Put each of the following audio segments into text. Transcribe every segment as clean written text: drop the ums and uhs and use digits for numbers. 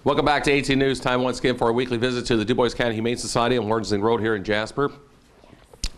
Welcome back to 18 News. Time once again for our weekly visit to the Dubois County Humane Society on Wardston Road here in Jasper.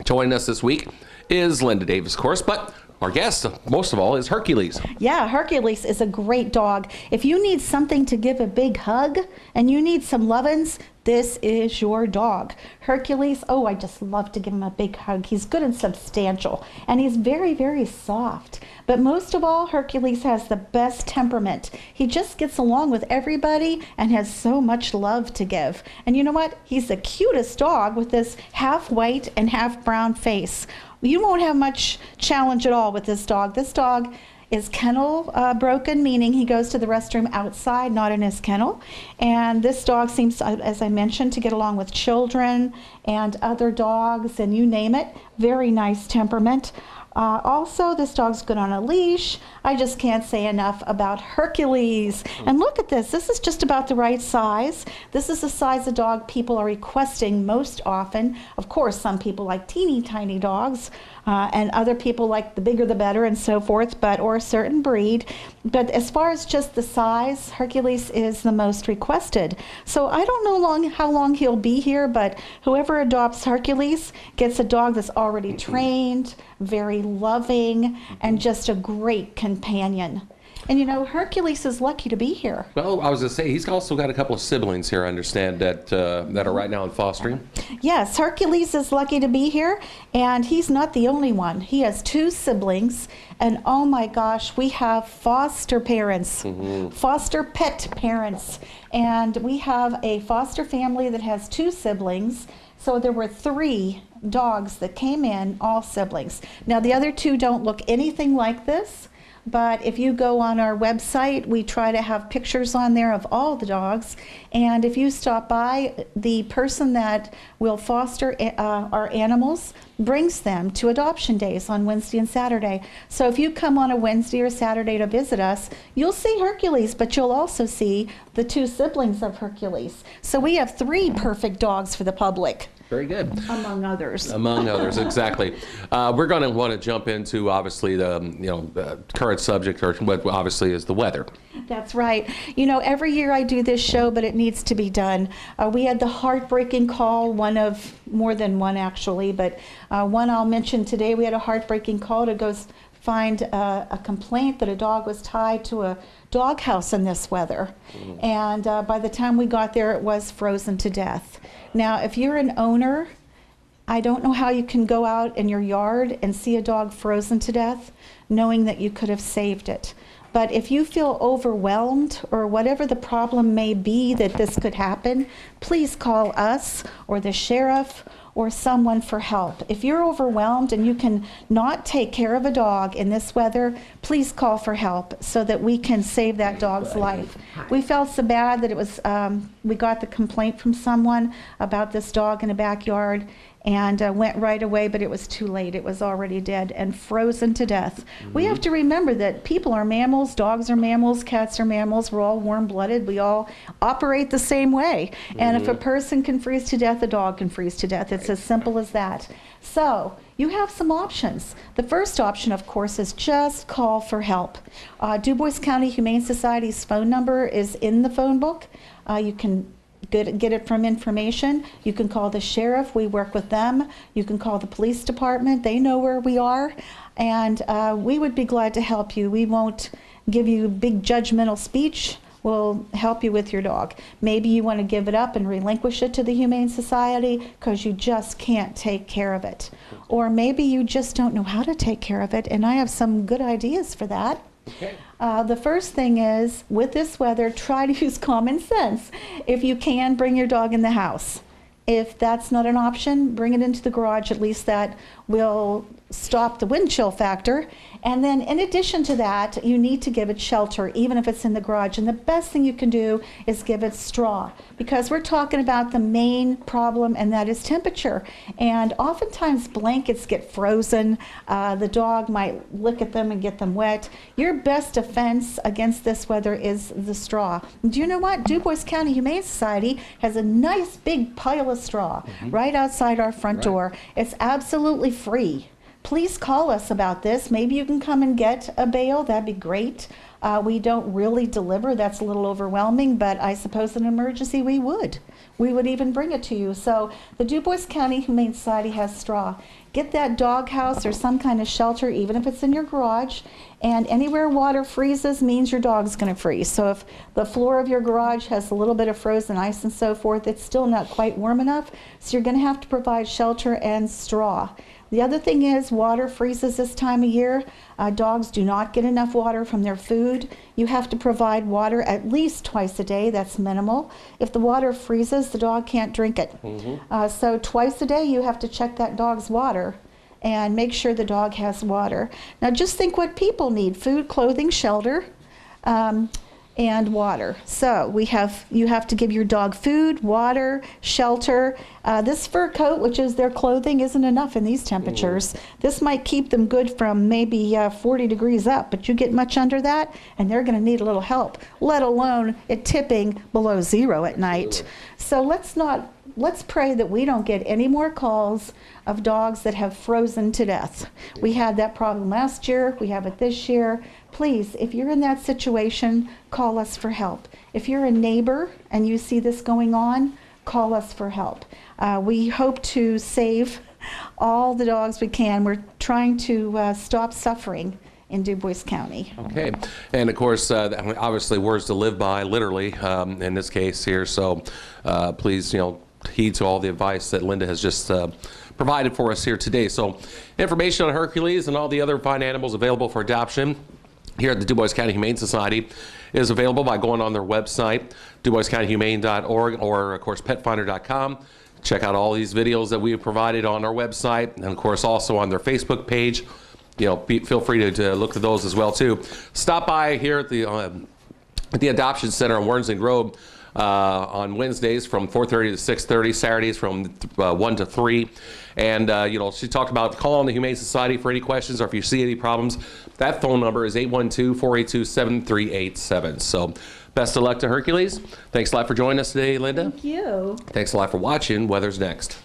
Joining us this week is Linda Davis, of course, but our guest, most of all, is Hercules. Yeah, Hercules is a great dog. If you need something to give a big hug and you need some lovin's, this is your dog. Hercules, oh, I just love to give him a big hug. He's good and substantial, and he's very, very soft. But most of all, Hercules has the best temperament. He just gets along with everybody and has so much love to give. And you know what? He's the cutest dog with this half white and half brown face. You won't have much challenge at all with this dog. This dog is kennel broken, meaning he goes to the restroom outside, not in his kennel. And this dog seems, as I mentioned, to get along with children and other dogs, and you name it. Very nice temperament. Also, this dog's good on a leash. I just can't say enough about Hercules. And look at this. This is just about the right size. This is the size of dog people are requesting most often. Of course, some people like teeny tiny dogs, and other people like the bigger the better and so forth, or a certain breed. But as far as just the size, Hercules is the most requested. So I don't know how long he'll be here, but whoever adopts Hercules gets a dog that's already trained, very loving, and just a great companion. And you know, Hercules is lucky to be here. Well, I was going to say, he's also got a couple of siblings here, I understand, that are right now in fostering. Yes, Hercules is lucky to be here, and he's not the only one. He has two siblings, and oh my gosh, we have foster parents, foster pet parents. And we have a foster family that has two siblings. So there were 3 dogs that came in, all siblings. Now the other 2 don't look anything like this, but if you go on our website, we try to have pictures on there of all the dogs. And if you stop by, the person that will foster our animals brings them to adoption days on Wednesday and Saturday. So if you come on a Wednesday or Saturday to visit us, you'll see Hercules, but you'll also see the 2 siblings of Hercules. So we have 3 perfect dogs for the public. Very good. Among others. Among others, exactly. We're going to want to jump into, obviously, the current subject, or what obviously is the weather. That's right. You know, every year I do this show, but it needs to be done. We had the heartbreaking call, one of more than one actually, but one I'll mention today. We had a heartbreaking call to go find a complaint that a dog was tied to a doghouse in this weather. And by the time we got there, it was frozen to death. Now, if you're an owner, I don't know how you can go out in your yard and see a dog frozen to death, knowing that you could have saved it. But if you feel overwhelmed or whatever the problem may be that this could happen, please call us or the sheriff or someone for help. If you're overwhelmed and you can not take care of a dog in this weather, please call for help so that we can save that dog's life. We felt so bad that it was, we got the complaint from someone about this dog in the backyard, and went right away, but it was too late. It was already dead and frozen to death. We have to remember that people are mammals, dogs are mammals, cats are mammals. We're all warm-blooded. We all operate the same way. And if a person can freeze to death, a dog can freeze to death. It's as simple as that. So you have some options. The first option, of course, is just call for help. Dubois County Humane Society's phone number is in the phone book. You can get it from information. You can call the sheriff. We work with them. You can call the police department. They know where we are. And we would be glad to help you. We won't give you a big judgmental speech. We'll help you with your dog. Maybe you want to give it up and relinquish it to the Humane Society because you just can't take care of it. Or maybe you just don't know how to take care of it, and I have some good ideas for that. Okay. The first thing is, with this weather, try to use common sense. If you can, bring your dog in the house. If that's not an option, bring it into the garage. At least that will stop the wind chill factor. And then in addition to that, you need to give it shelter, even if it's in the garage. And the best thing you can do is give it straw, because we're talking about the main problem, and that is temperature. And oftentimes blankets get frozen. The dog might lick at them and get them wet. Your best defense against this weather is the straw. Do you know what? Dubois County Humane Society has a nice big pile of straw right outside our front door. It's absolutely free. Please call us about this. Maybe you can come and get a bale. That'd be great. We don't really deliver. That's a little overwhelming, but I suppose in an emergency we would. We would even bring it to you. So the Dubois County Humane Society has straw. Get that dog house or some kind of shelter, even if it's in your garage. And anywhere water freezes means your dog's going to freeze. So if the floor of your garage has a little bit of frozen ice and so forth, it's still not quite warm enough. So you're going to have to provide shelter and straw. The other thing is water freezes this time of year. Dogs do not get enough water from their food. You have to provide water at least twice a day. That's minimal. If the water freezes, the dog can't drink it. So twice a day you have to check that dog's water and make sure the dog has water. Now just think what people need: food, clothing, shelter, and water. So you have to give your dog food, water, shelter. This fur coat, which is their clothing, isn't enough in these temperatures. This might keep them good from maybe 40 degrees up, but you get much under that and they're going to need a little help, let alone it tipping below zero at night. So let's pray that we don't get any more calls of dogs that have frozen to death. We had that problem last year. We have it this year. Please, if you're in that situation, call us for help. If you're a neighbor and you see this going on, call us for help. We hope to save all the dogs we can. We're trying to stop suffering in Dubois County. Okay, and of course, obviously, words to live by, literally, in this case here. So, please, heed to all the advice that Linda has just provided for us here today. So, information on Hercules and all the other fine animals available for adoption here at the Dubois County Humane Society is available by going on their website, duboiscountyhumane.org, or of course petfinder.com. Check out all these videos that we have provided on our website, and of course also on their Facebook page. Feel free to look at those as well too. Stop by here at the Adoption Center on Warrensing Road on Wednesdays from 4:30 to 6:30, Saturdays from 1 to 3. And, she talked about calling the Humane Society for any questions or if you see any problems. That phone number is 812-482-7387. So best of luck to Hercules. Thanks a lot for joining us today, Linda. Thank you. Thanks a lot for watching. Weather's next.